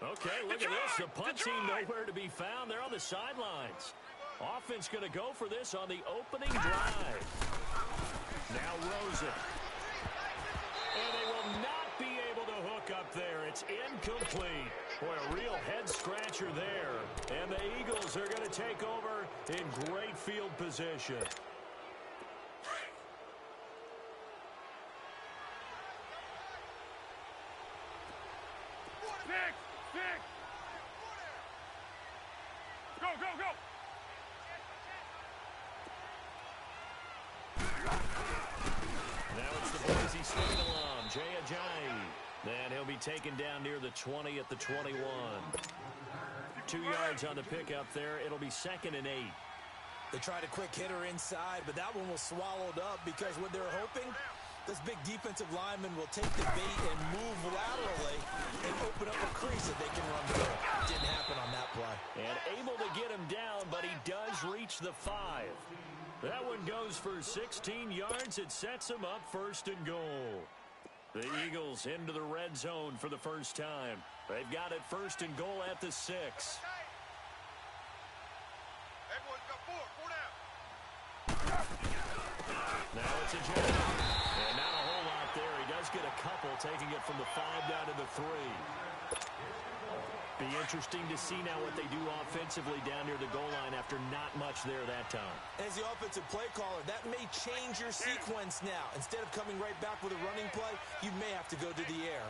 Okay, look at this. The punt team nowhere to be found. They're on the sidelines. Offense going to go for this on the opening drive. Now Rosen. And they will not be able to hook up there. It's incomplete. Boy, a real head-scratcher there. And the Eagles are going to take over in great field position. Go, go, go! Now it's the Boise State alum, Jay Ajayi. And he'll be taken down near the 20 at the 21. 2 yards on the pickup there. It'll be 2nd and 8. They tried a quick hitter inside, but that one was swallowed up because what they're hoping, this big defensive lineman will take the bait and move laterally and open up a crease that they can run through. Didn't happen on that play. And able to get him down, but he does reach the 5. That one goes for 16 yards. It sets him up 1st and goal. The Eagles into the red zone for the first time. They've got it 1st and goal at the 6. Everyone's got 4 down. Now it's a jab. And not a whole lot there. He does get a couple, taking it from the 5 down to the 3. Be interesting to see now what they do offensively down near the goal line after not much there that time. As the offensive play caller, that may change your sequence now. Instead of coming right back with a running play, you may have to go to the air.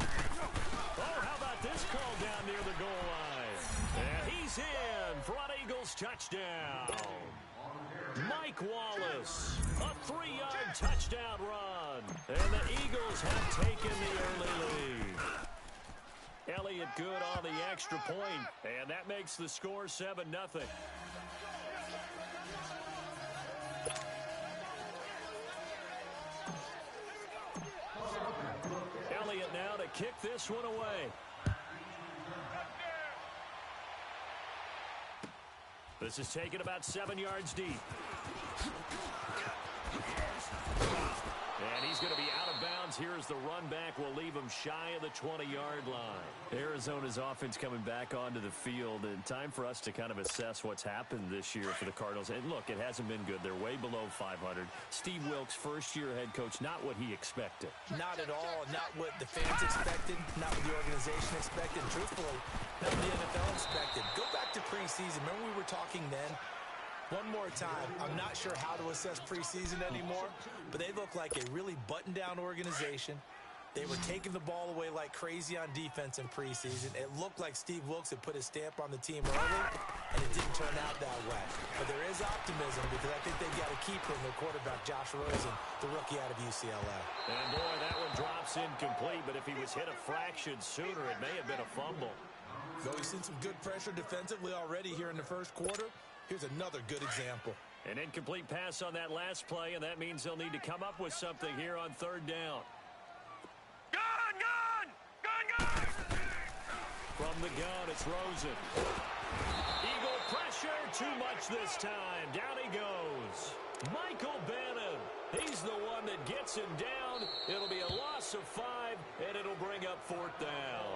Oh, how about this call down near the goal line? And he's in for an Eagles touchdown. Mike Wallace, a 3-yard touchdown run. And the Eagles have taken the early lead. Elliott good on the extra point, and that makes the score 7-0. Elliott now to kick this one away. This is taken about 7 yards deep. And he's going to be out of bounds here as the run back will leave him shy of the 20-yard line. Arizona's offense coming back onto the field, and time for us to kind of assess what's happened this year for the Cardinals. And look, it hasn't been good. They're way below 500. Steve Wilks, first-year head coach, not what he expected. Not at all. Not what the fans expected. Not what the organization expected. Truthfully, not what the NFL expected. Go back to preseason. Remember we were talking then? One more time, I'm not sure how to assess preseason anymore, but they look like a really buttoned-down organization. They were taking the ball away like crazy on defense in preseason. It looked like Steve Wilks had put his stamp on the team early, and it didn't turn out that way. But there is optimism because I think they've got to keep him, their quarterback, Josh Rosen, the rookie out of UCLA. And, boy, that one drops incomplete, but if he was hit a fraction sooner, it may have been a fumble. Though we've seen some good pressure defensively already here in the first quarter, here's another good example. An incomplete pass on that last play, and that means they'll need to come up with something here on 3rd down. Gun, gun! Gun, gun! From the gun, it's Rosen. Eagle pressure, too much this time. Down he goes. Michael Bannon. He's the one that gets him down. It'll be a loss of 5, and it'll bring up 4th down.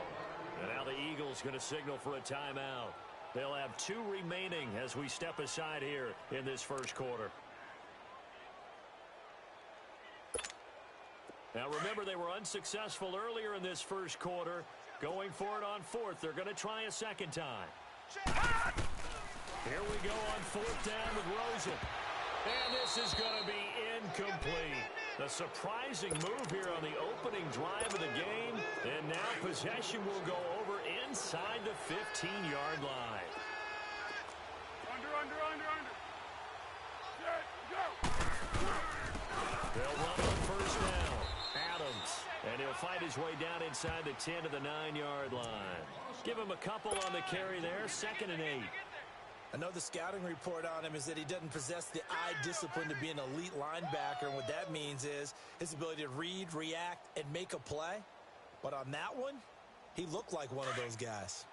And now the Eagles going to signal for a timeout. They'll have 2 remaining as we step aside here in this first quarter. Now remember, they were unsuccessful earlier in this first quarter. Going for it on 4th. They're going to try a second time. Here we go on 4th down with Rosen. And this is going to be incomplete. The surprising move here on the opening drive of the game. And now possession will go over inside the 15-yard line. Under. Go! They'll run on 1st down. Adams. And he'll fight his way down inside the 10 to the 9-yard line. Give him a couple on the carry there. 2nd and 8. I know the scouting report on him is that he doesn't possess the eye discipline to be an elite linebacker, and what that means is his ability to read, react, and make a play. But on that one, he looked like one of those guys.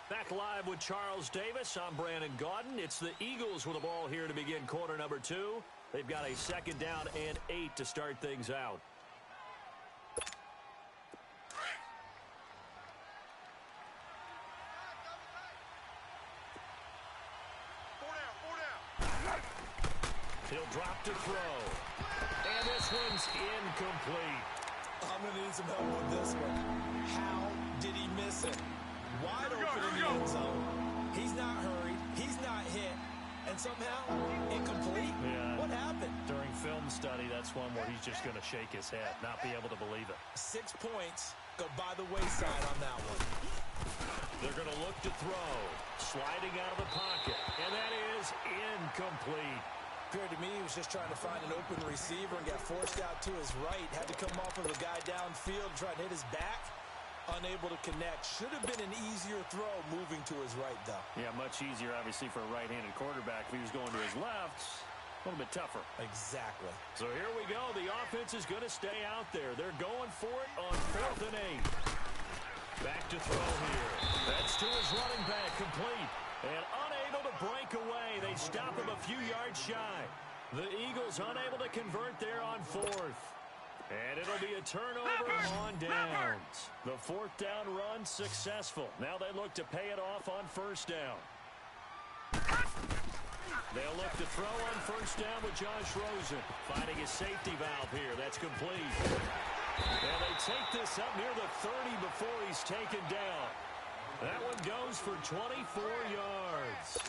Back live with Charles Davis. I'm Brandon Gaudin. It's the Eagles with the ball here to begin quarter number 2. They've got a 2nd down and 8 to start things out. He'll drop to throw. And this one's incomplete. I'm going to need some help with this one. How did he miss it? Wide open in the end zone. He's not hurried. He's not hit. And somehow, incomplete? Yeah. What happened? During film study, that's one where he's just going to shake his head, not be able to believe it. 6 points go by the wayside on that one. They're going to look to throw. Sliding out of the pocket. And that is incomplete. Appeared to me he was just trying to find an open receiver and got forced out to his right. Had to come off of a guy downfield, try to hit his back. Unable to connect. Should have been an easier throw moving to his right, though. Yeah, much easier, obviously, for a right-handed quarterback. If he was going to his left, a little bit tougher. Exactly. So here we go. The offense is going to stay out there. They're going for it on 4th and 8. Back to throw here. That's to his running back, complete. And unable to break away. They stop him a few yards shy. The Eagles unable to convert there on 4th. And it'll be a turnover on downs. The 4th down run successful. Now they look to pay it off on 1st down. They'll look to throw on 1st down with Josh Rosen. Finding his safety valve here. That's complete. And they take this up near the 30 before he's taken down. That one goes for 24 yards.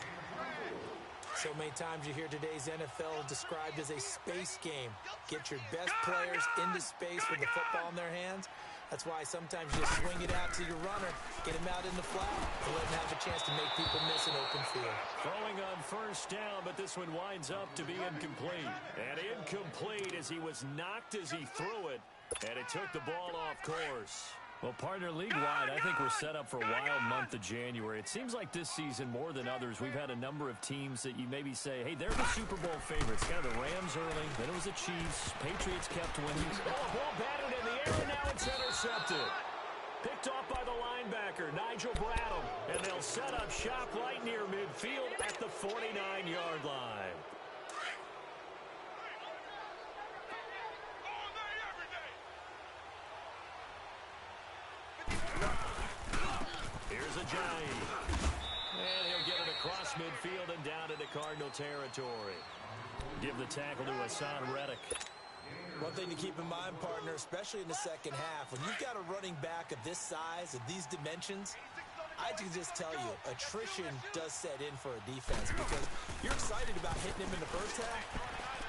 So many times you hear today's NFL described as a space game. Get your best players into space with the football in their hands. That's why sometimes you swing it out to your runner, get him out in the flat, and let him have a chance to make people miss an open field. Throwing on 1st down, but this one winds up to be incomplete. And incomplete as he was knocked as he threw it, and it took the ball off course. Well, partner, league-wide, I think we're set up for a wild month of January. It seems like this season, more than others, we've had a number of teams that you maybe say, hey, they're the Super Bowl favorites. Kind of the Rams early, then it was the Chiefs. Patriots kept winning. Oh, ball batted in the air, and now it's intercepted. Picked off by the linebacker, Nigel Bradham. And they'll set up shop right near midfield at the 49-yard line. Here's a Giant. And he'll get it across midfield and down into Cardinal territory. Give the tackle to Hassan Reddick. One thing to keep in mind, partner, especially in the second half, when you've got a running back of this size, of these dimensions, I can just tell you, attrition does set in for a defense because you're excited about hitting him in the first half.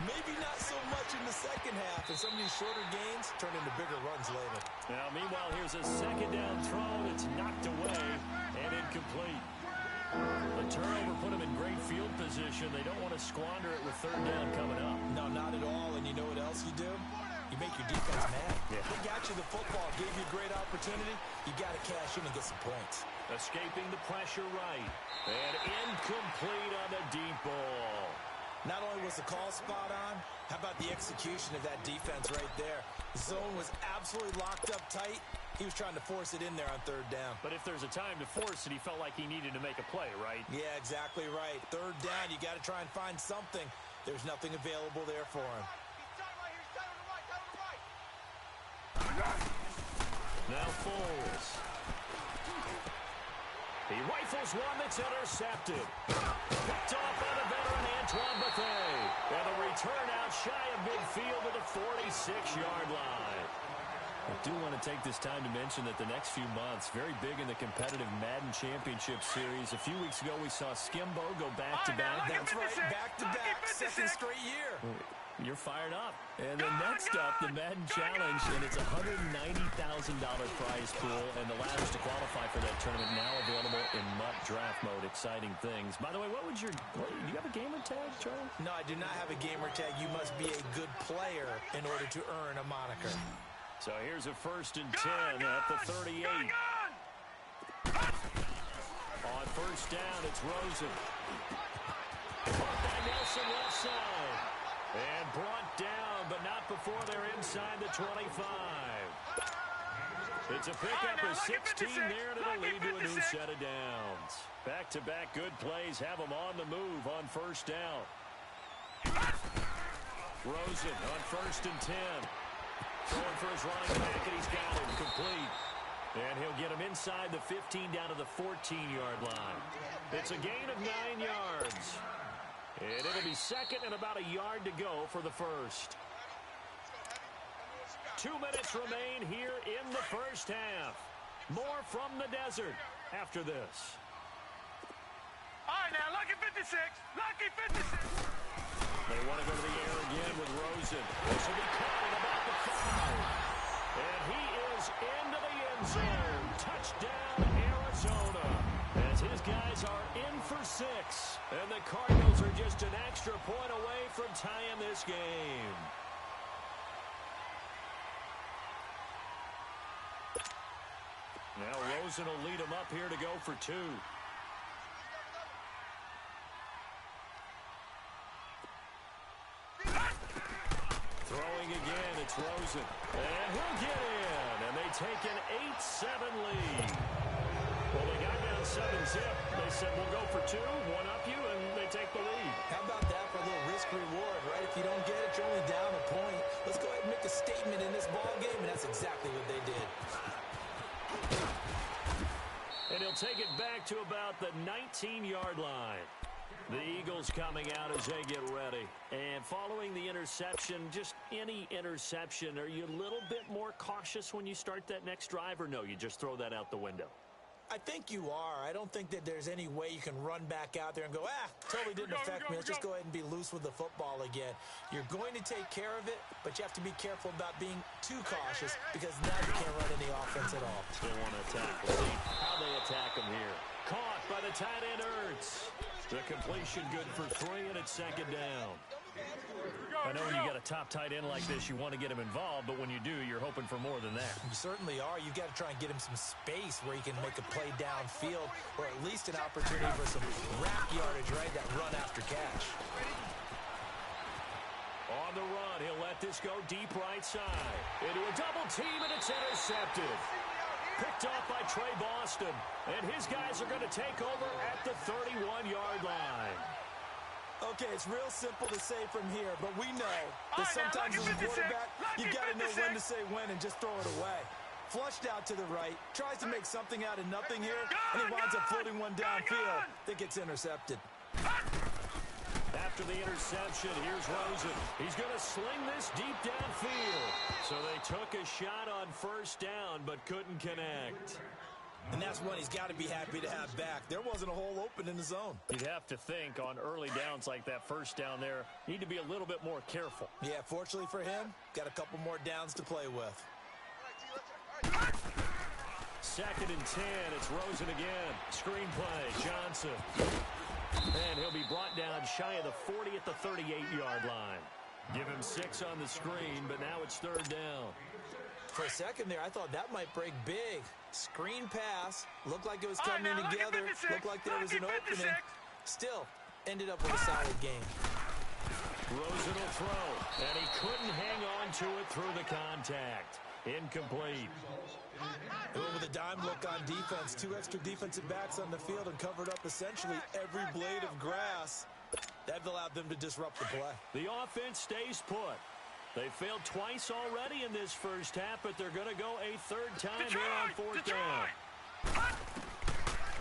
Maybe not so much in the second half, and some of these shorter gains turn into bigger runs later. Now, meanwhile, here's a 2nd down throw that's knocked away and incomplete. The turnover put him in great field position. They don't want to squander it with 3rd down coming up. No, not at all, and you know what else you do? You make your defense mad. Yeah. They got you the football, gave you a great opportunity. You got to cash in and get some points. Escaping the pressure right. And incomplete on the deep ball. Not only was the call spot on, how about the execution of that defense right there? The zone was absolutely locked up tight. He was trying to force it in there on 3rd down. But if there's a time to force it, he felt like he needed to make a play, right? Yeah, exactly right. 3rd down, you got to try and find something. There's nothing available there for him. Now Foles. He rifles one that's intercepted. Picked off by the veteran Antoine Bethea. And a return out shy of midfield to the 46-yard line. I do want to take this time to mention that the next few months, very big in the competitive Madden Championship Series. A few weeks ago, we saw Skimbo go back-to-back. That's right, back-to-back, 2nd straight year. You're fired up. And then next up, the Madden Challenge, and it's a $190,000 prize pool, and the ladders to qualify for that tournament now available in MUT draft mode. Exciting things. By the way, do you have a gamer tag, Charlie? No, I do not have a gamer tag. You must be a good player in order to earn a moniker. So here's a 1st and 10 at the 38. On 1st down, it's Rosen. Caught by Nelson left side. And brought down, but not before they're inside the 25. It's a pickup of 16 there, and it'll lead to a new set of downs. Back-to-back good plays have them on the move on first down. Rosen on 1st and 10. Throwing for his running back, and he's got him complete. And he'll get him inside the 15 down to the 14-yard line. It's a gain of 9 yards. And it'll be second and about a yard to go for the first. 2 minutes remain here in the first half. More from the desert after this. All right, now, lucky 56. Lucky 56. They want to go to the air again with Rosen. This will be caught at about the 5. And he is into the end zone. Touchdown, Arizona. As his guys are in for 6. And the Cardinals are just an extra point away from tying this game. Now Rosen will lead him up here to go for 2. Throwing again, it's Rosen. And he'll get in. And they take an 8-7 lead. Well, they got down 7-zip. They said, we'll go for 2, one up you, and they take the lead. How about that for a little risk-reward, right? If you don't get it, you're only down a point. Let's go ahead and make a statement in this ball game, and that's exactly what they did. And he'll take it back to about the 19-yard line. The Eagles coming out as they get ready. And following the interception, just any interception, are you a little bit more cautious when you start that next drive, or no, you just throw that out the window? I think you are. I don't think that there's any way you can run back out there and go, totally didn't affect me. Let's just go ahead and be loose with the football again. You're going to take care of it, but you have to be careful about being too cautious because now you can't run any offense at all. Still want to attack. We'll see how they attack him here. Caught by the tight end, Ertz. The completion good for 3, and it's second down. I know when you got a top tight end like this, you want to get him involved, but when you do, you're hoping for more than that. You certainly are. You've got to try and get him some space where he can make a play downfield, or at least an opportunity for some rack yardage, right? That run after catch. On the run, he'll let this go deep right side. Into a double team, and it's intercepted. Picked off by Trey Boston, and his guys are going to take over at the 31-yard line. Okay, it's real simple to say from here, but we know that sometimes as a quarterback, you've got to know when to say when and just throw it away. Flushed out to the right, tries to make something out of nothing here, and he winds up floating one downfield that gets intercepted. After the interception, here's Rosen. He's going to sling this deep downfield. So they took a shot on first down, but couldn't connect. And that's one he's got to be happy to have back. There wasn't a hole open in the zone. You'd have to think on early downs like that first down there, need to be a little bit more careful. Yeah, fortunately for him, got a couple more downs to play with. Second and 10, it's Rosen again. Screen play, Johnson. And he'll be brought down shy of the 40 at the 38-yard line. Give him 6 on the screen, but now it's third down. For a second there, I thought that might break big. Screen pass, looked like it was coming together, looked like there was an opening. Still, ended up with a solid game. Rosen will throw, and he couldn't hang on to it through the contact. Incomplete. They went with a dime look on defense. 2 extra defensive backs on the field and covered up essentially every blade of grass. That allowed them to disrupt the play. The offense stays put. They failed twice already in this first half, but they're going to go a third time here on fourth down.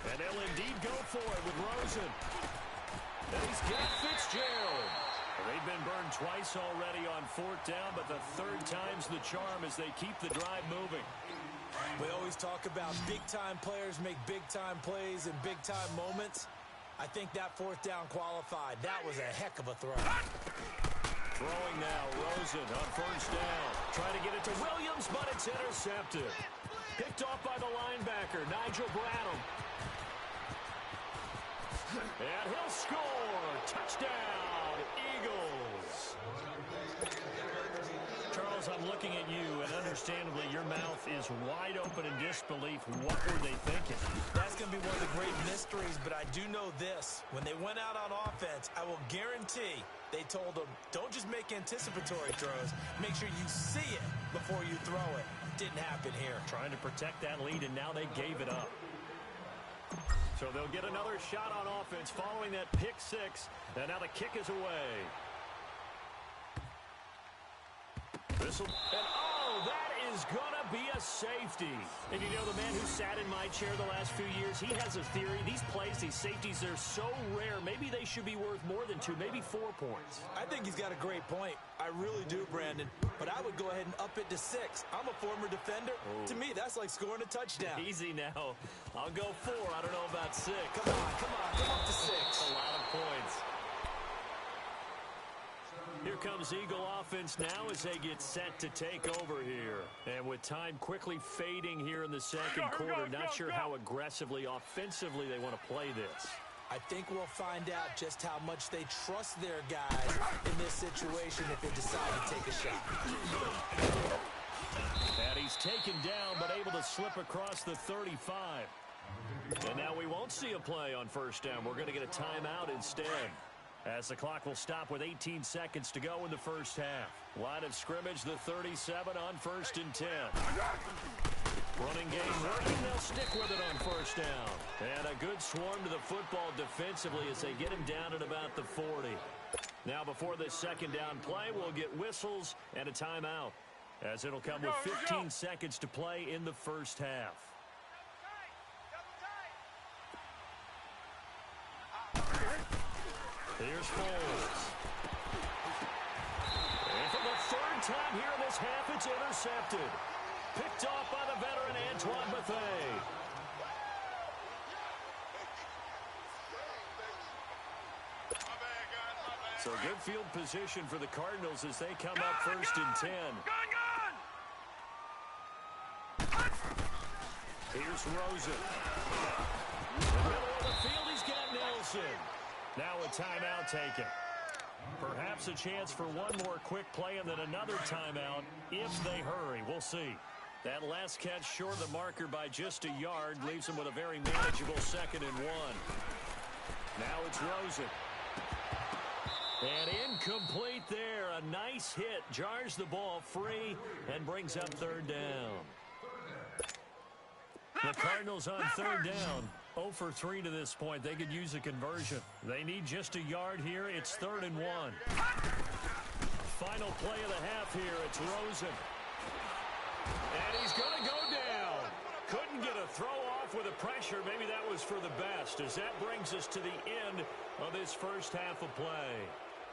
And they'll indeed go for it with Rosen. And he's got Fitzgerald. They've been burned twice already on fourth down, but the third time's the charm as they keep the drive moving. We always talk about big-time players make big-time plays in big-time moments. I think that fourth down qualified. That was a heck of a throw. Throwing now, Rosen on first down. Trying to get it to Williams, but it's intercepted. Picked off by the linebacker, Nigel Bradham. And he'll score. Touchdown, Eagles. Charles, I'm looking at you, and understandably, your mouth is wide open in disbelief. What were they thinking? That's going to be one of the great mysteries, but I do know this. When they went out on offense, I will guarantee they told them, don't just make anticipatory throws. Make sure you see it before you throw it. didn't happen here. Trying to protect that lead, and now they gave it up. So they'll get another shot on offense following that pick six. And now the kick is away. That is going to be a safety. And you know, the man who sat in my chair the last few years, he has a theory. These plays, these safeties, they're so rare. Maybe they should be worth more than 2, maybe 4 points. I think he's got a great point. I really do, Brandon. But I would go ahead and up it to 6. I'm a former defender. Oh. To me, that's like scoring a touchdown. Easy now. I'll go 4. I don't know about 6. Come on. Come up to 6. A lot of points. Here comes Eagle offense now as they get set to take over here. And with time quickly fading here in the second quarter, not sure how aggressively, offensively they want to play this. I think we'll find out just how much they trust their guys in this situation if they decide to take a shot. And he's taken down, but able to slip across the 35. And now we won't see a play on first down. We're going to get a timeout instead, as the clock will stop with 18 seconds to go in the first half. Line of scrimmage, the 37 on 1st and 10. Running game working, they'll stick with it on first down. And a good swarm to the football defensively as they get him down at about the 40. Now before this second down play, we'll get whistles and a timeout, as it'll come with 15 seconds to play in the first half. Here's Foles. And for the 3rd time here in this half, it's intercepted. Picked off by the veteran Antoine Bethea. So good field position for the Cardinals as they come up 1st and 10. Here's Rosen. In the middle of the field, he's got Nelson. Now a timeout taken. Perhaps a chance for one more quick play and then another timeout if they hurry. We'll see. That last catch short of the marker by just a yard leaves him with a very manageable 2nd and 1. Now it's Rosen. And incomplete there. A nice hit. Jars the ball free and brings up 3rd down. The Cardinals on 3rd down. 0 for 3 to this point. They could use a conversion. They need just a yard here. It's 3rd and 1. Final play of the half here. It's Rosen. And he's going to go down. Couldn't get a throw off with the pressure. Maybe that was for the best, as that brings us to the end of this first half of play.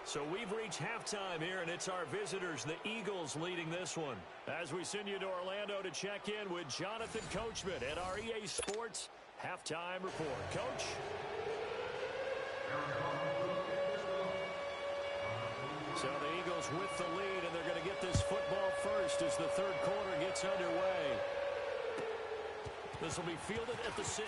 So we've reached halftime here, and it's our visitors, the Eagles, leading this one. As we send you to Orlando to check in with Jonathan Coachman at our EA Sports Halftime Report. Coach? So the Eagles with the lead, and they're going to get this football first as the 3rd quarter gets underway. This will be fielded at the 6.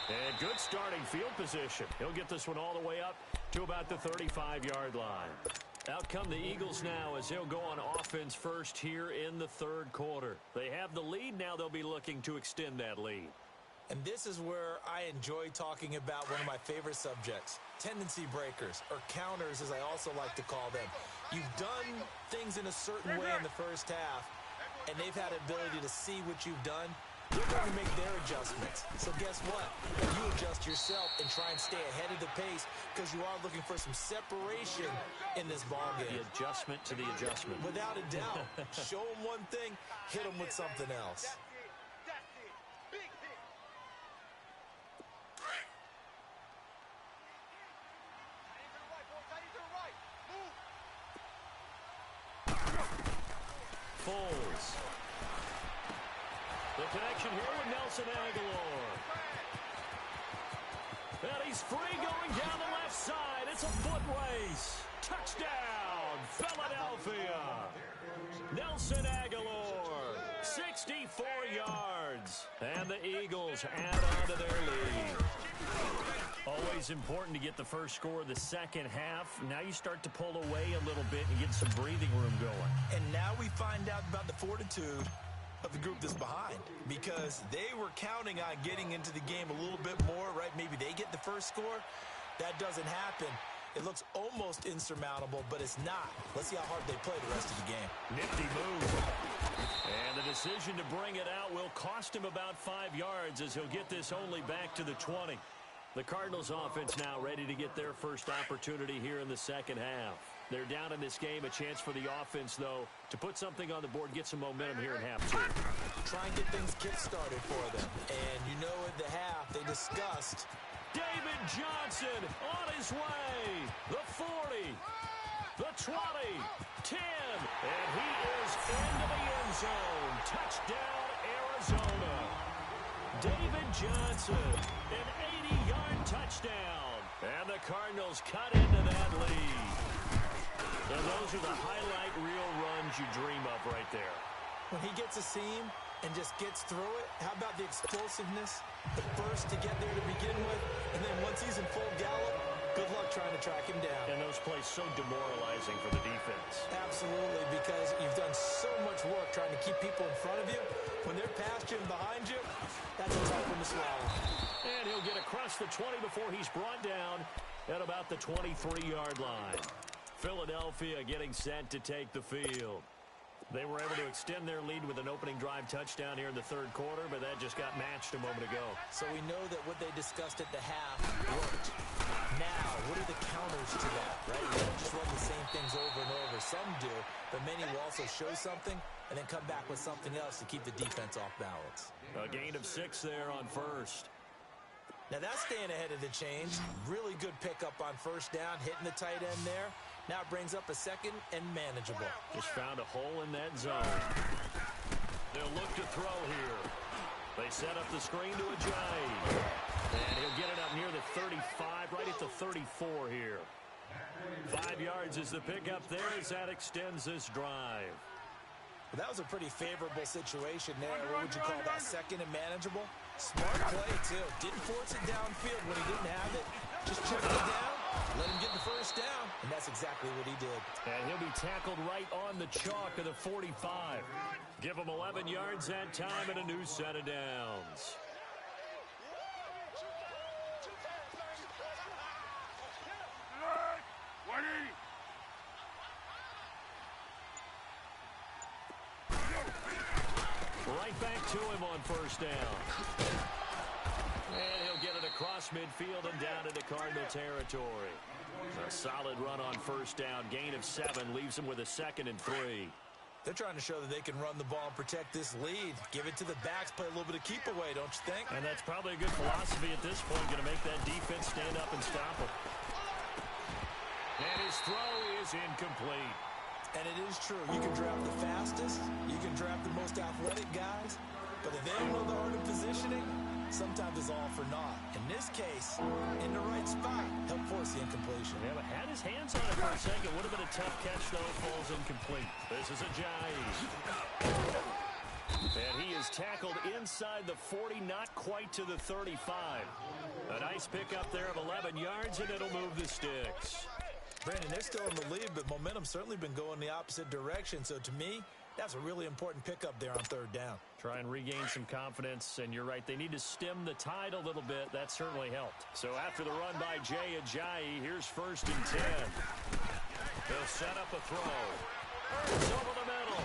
And good starting field position. He'll get this one all the way up to about the 35-yard line. Out come the Eagles now as they'll go on offense first here in the 3rd quarter. They have the lead. Now they'll be looking to extend that lead. And this is where I enjoy talking about one of my favorite subjects, tendency breakers, or counters as I also like to call them. You've done things in a certain way in the first half, and they've had ability to see what you've done. They're going to make their adjustments. So guess what? You adjust yourself and try and stay ahead of the pace because you are looking for some separation in this ballgame. The adjustment to the adjustment. Without a doubt. Show them one thing, hit them with something else. Foles. The connection here with Nelson Aguilar. And he's free going down the left side. It's a foot race. Touchdown, Philadelphia. Nelson Aguilar, 64 yards. And the Eagles add on to their lead. Always important to get the first score of the second half. Now you start to pull away a little bit and get some breathing room going. And now we find out about the fortitude of the group that's behind, because they were counting on getting into the game a little bit more, right? Maybe they get the first score. That doesn't happen. It looks almost insurmountable, but it's not. Let's see how hard they play the rest of the game. Nifty move. And the decision to bring it out will cost him about 5 yards as he'll get this only back to the 20. The Cardinals offense now ready to get their first opportunity here in the second half. They're down in this game. A chance for the offense, though, to put something on the board, get some momentum here in half two. Try and get things kick-started for them. And you know at the half they discussed. David Johnson on his way. The 40, the 20, 10, and he is into the end zone. Touchdown, Arizona. David Johnson, an 80-yard touchdown. And the Cardinals cut into that lead. And those are the highlight reel runs you dream of right there. When he gets a seam and just gets through it, how about the explosiveness? The first to get there to begin with, and then once he's in full gallop, good luck trying to track him down. And those plays so demoralizing for the defense. Absolutely, because you've done so much work trying to keep people in front of you. When they're past you and behind you, that's a tough one to swallow. And he'll get across the 20 before he's brought down at about the 23-yard line. Philadelphia getting set to take the field. They were able to extend their lead with an opening drive touchdown here in the third quarter, but that just got matched a moment ago. So we know that what they discussed at the half worked. Now, what are the counters to that, right? You don't just run the same things over and over. Some do, but many will also show something and then come back with something else to keep the defense off balance. A gain of 6 there on first. Now that's staying ahead of the change. Really good pickup on first down, hitting the tight end there. Now it brings up a second and manageable. Just found a hole in that zone. They'll look to throw here. They set up the screen to Ajayi. And he'll get it up near the 35, right at the 34 here. 5 yards is the pickup there as that extends this drive. Well, that was a pretty favorable situation there. What would you call that? Second and manageable? Smart play, too. Didn't force it downfield when he didn't have it. Just checked it down, let him get the first down, and that's exactly what he did. And he'll be tackled right on the chalk of the 45. Give him 11 yards that time and a new set of downs. Right back to him on first down. And he'll get it across midfield and down into Cardinal territory. A solid run on first down. Gain of 7 leaves him with a 2nd and 3. They're trying to show that they can run the ball and protect this lead. Give it to the backs, play a little bit of keep away, don't you think? And that's probably a good philosophy at this point. Going to make that defense stand up and stop him. And his throw is incomplete. And it is true. You can draft the fastest. You can draft the most athletic guys. But if they don't know the art of positioning, sometimes it's all for naught. In this case, in the right spot, help force the incompletion. Yeah, but had his hands on it for a second. Would have been a tough catch, though. Falls incomplete. This is Ajayi. And he is tackled inside the 40, not quite to the 35. A nice pickup there of 11 yards, and it'll move the sticks. Brandon, they're still in the lead, but momentum's certainly been going the opposite direction. So to me, that's a really important pickup there on third down. Try and regain some confidence, and you're right. They need to stem the tide a little bit. That certainly helped. So after the run by Jay Ajayi, here's 1st and 10. He'll set up a throw. It's over the middle.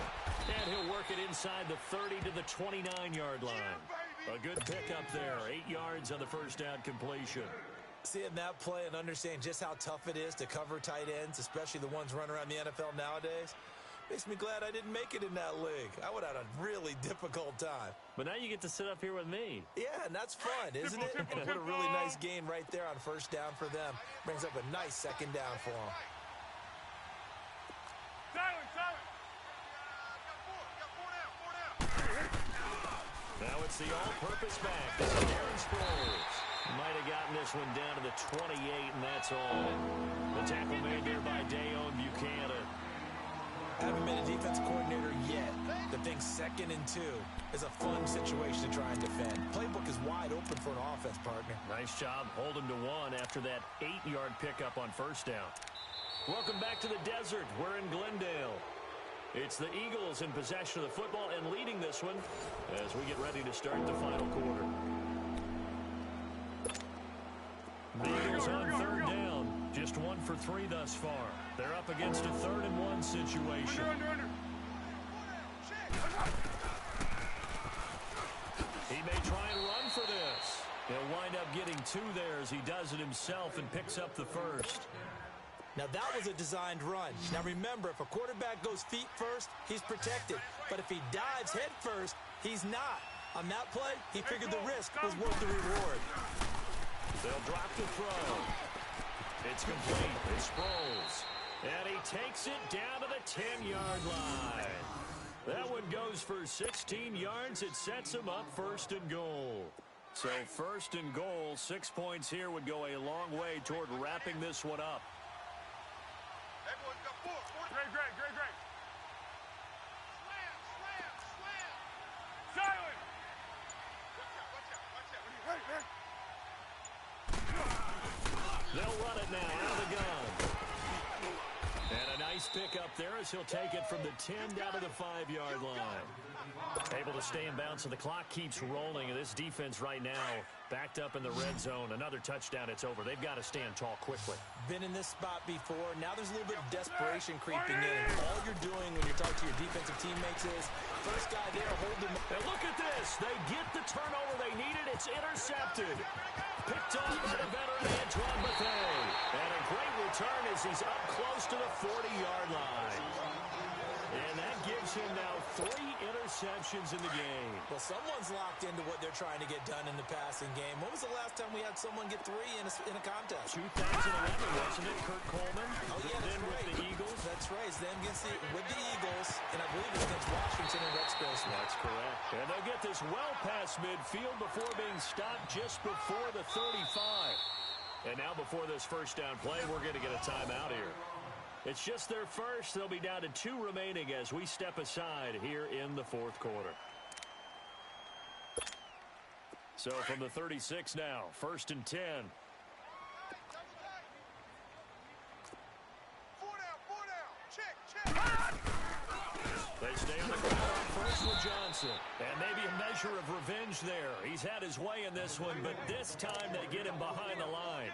And he'll work it inside the 30 to the 29-yard line. A good pickup there. 8 yards on the first down completion. Seeing that play and understanding just how tough it is to cover tight ends, especially the ones running around the NFL nowadays, makes me glad I didn't make it in that league. I would have had a really difficult time. But now you get to sit up here with me. Yeah, and that's fun, isn't it? And what a really nice gain right there on first down for them. Brings up a nice second down for them. Now it's the all-purpose back. This is Aaron Sproles. Might have gotten this one down to the 28, and that's all. The tackle made there by Dayon Buchanan. Haven't been a defensive coordinator yet. The thing 2nd and 2 is a fun situation to try and defend. Playbook is wide open for an offense partner. Nice job holding to 1 after that 8-yard pickup on first down. Welcome back to the desert. We're in Glendale. It's the Eagles in possession of the football and leading this one as we get ready to start the final quarter. The Eagles on third down. Just just 1 for 3 thus far. They're up against a 3rd and 1 situation. Under. He may try and run for this. He'll wind up getting 2 there as he does it himself and picks up the first. Now, that was a designed run. Now, remember, if a quarterback goes feet first, he's protected. But if he dives head first, he's not. On that play, he figured the risk was worth the reward. They'll drop the throw. It's complete. It's Sproles. And he takes it down to the 10-yard line. That one goes for 16 yards. It sets him up 1st and goal. So 1st and goal, 6 points here would go a long way toward wrapping this one up. Great. Silent. They'll run it now out of the gun. And a nice pick up there as he'll take it from the 10 down to the 5-yard line. Able to stay in bounds, so the clock keeps rolling. And this defense right now backed up in the red zone. Another touchdown, it's over. They've got to stand tall quickly. Been in this spot before. Now there's a little bit of desperation creeping in. All you're doing when you're talking to your defensive teammates is, first guy there, hold them. And look at this. They get the turnover they needed. It's intercepted. Picked off by the veteran Antoine Bethea. And a great return as he's up close to the 40-yard line. And that gives him now 3 interceptions in the game. Well, someone's locked into what they're trying to get done in the passing game. When was the last time we had someone get 3 in a contest? 2011, wasn't it? Kurt Coleman. Oh, yeah, that's right. With the Eagles. That's right. It's them with the Eagles. And I believe it's against Washington and Rex Grossman. That's correct. And they'll get this well past midfield before being stopped just before the 35. And now before this first down play, we're going to get a timeout here. It's just their first. They'll be down to 2 remaining as we step aside here in the 4th quarter. So from the 36 now, 1st and 10. 4 down. Check. They stay on the ground on 1st with Johnson. And maybe a measure of revenge there. He's had his way in this one, but this time they get him behind the line.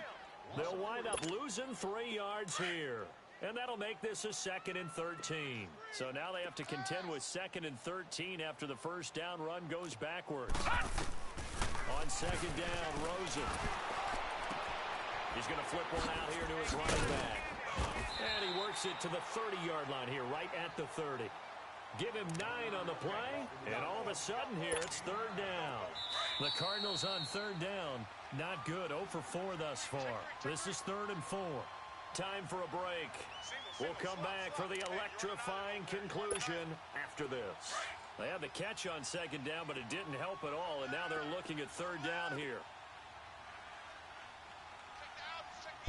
They'll wind up losing 3 yards here. And that'll make this a 2nd and 13. So now they have to contend with 2nd and 13 after the first down run goes backwards. On 2nd down, Rosen. He's going to flip one out here to his running back. And he works it to the 30-yard line here, right at the 30. Give him 9 on the play, and all of a sudden here, it's 3rd down. The Cardinals on 3rd down, not good, 0 for 4 thus far. This is 3rd and 4. Time for a break. We'll come back for the electrifying conclusion after this. They had the catch on 2nd down, but it didn't help at all, and now they're looking at 3rd down here.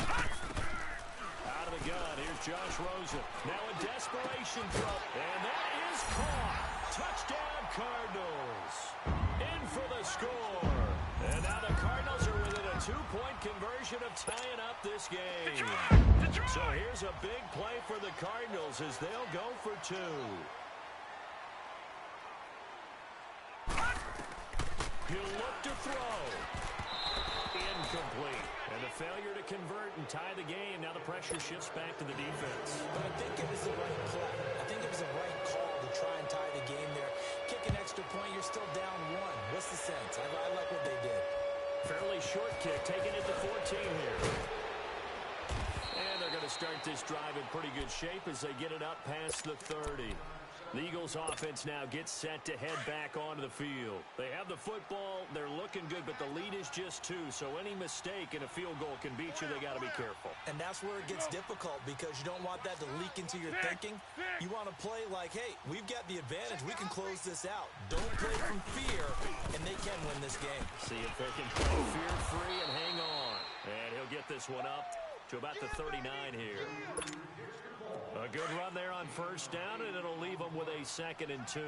Out of the gun, here's Josh Rosen. Now a desperation throw, and that is caught. Touchdown, Cardinals. In for the score. And now the Cardinals are within a 2-point conversion of tying up this game. So here's a big play for the Cardinals as they'll go for 2. He'll look to throw. Incomplete. And a failure to convert and tie the game. Now the pressure shifts back to the defense. But I think it was the right play. I think it was the right call to try and tie the game there. Kick an extra point, you're still down 1. What's the sense? I like what they did. Fairly short kick, taking it to 14 here. And they're going to start this drive in pretty good shape as they get it up past the 30. The Eagles offense now gets set to head back onto the field. They have the football, they're looking good, but the lead is just 2, so any mistake in a field goal can beat you. They got to be careful. And that's where it gets difficult because you don't want that to leak into your thinking. You want to play like, hey, we've got the advantage. We can close this out. Don't play from fear, and they can win this game. See if they can play fear-free and hang on. And he'll get this one up to about the 39 here. A good run there on 1st down, and it'll leave them with a 2nd and 2.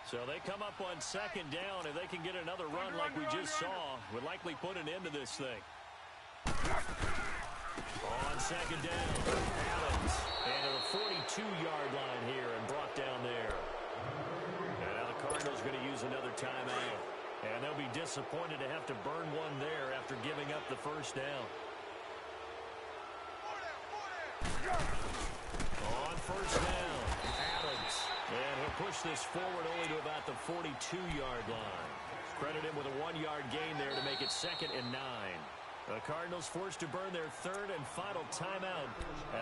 So they come up on 2nd down. If they can get another run like we just saw, would likely put an end to this thing. On 2nd down, Adams. And to the 42-yard line here and brought down there. And now the Cardinals going to use another timeout. And they'll be disappointed to have to burn one there after giving up the first down. On first down, Adams. And he'll push this forward only to about the 42-yard line. Credit him with a 1-yard gain there to make it 2nd and 9. The Cardinals forced to burn their 3rd and final timeout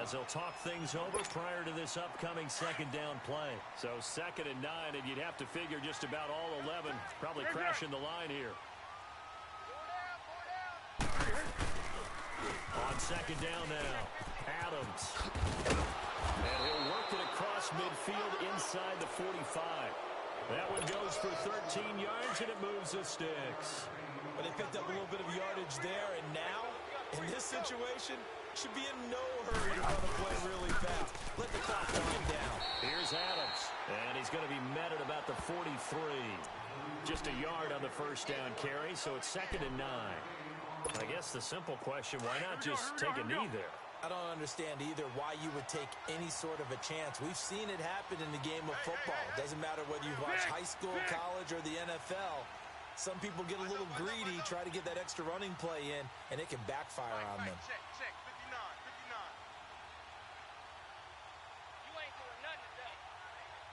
as they'll talk things over prior to this upcoming 2nd down play. So 2nd and 9, and you'd have to figure just about all 11 probably crashing the line here. On 2nd down now, Adams. And he'll work it across midfield inside the 45. That one goes for 13 yards, and it moves the sticks. But they picked up a little bit of yardage there, and now, in this situation, should be in no hurry to run the play really fast. Let the clock wind down. Here's Adams, and he's going to be met at about the 43. Just a yard on the first down carry, so it's 2nd and 9. I guess the simple question, why not just take a knee there? I don't understand either why you would take any sort of a chance. We've seen it happen in the game of football. Doesn't matter whether you watch high school, college, or the NFL. Some people get a little greedy, try to get that extra running play in, and it can backfire on them. Check, 59, 59. You ain't doing nothing today.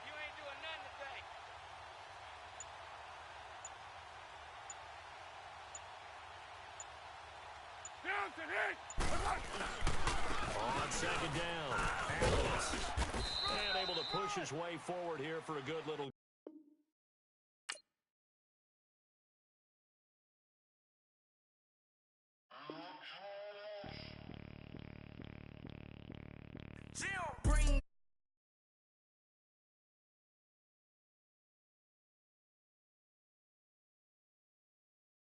You ain't doing nothing today. On 2nd down, Adams. And able to push his way forward here for a good little. Zero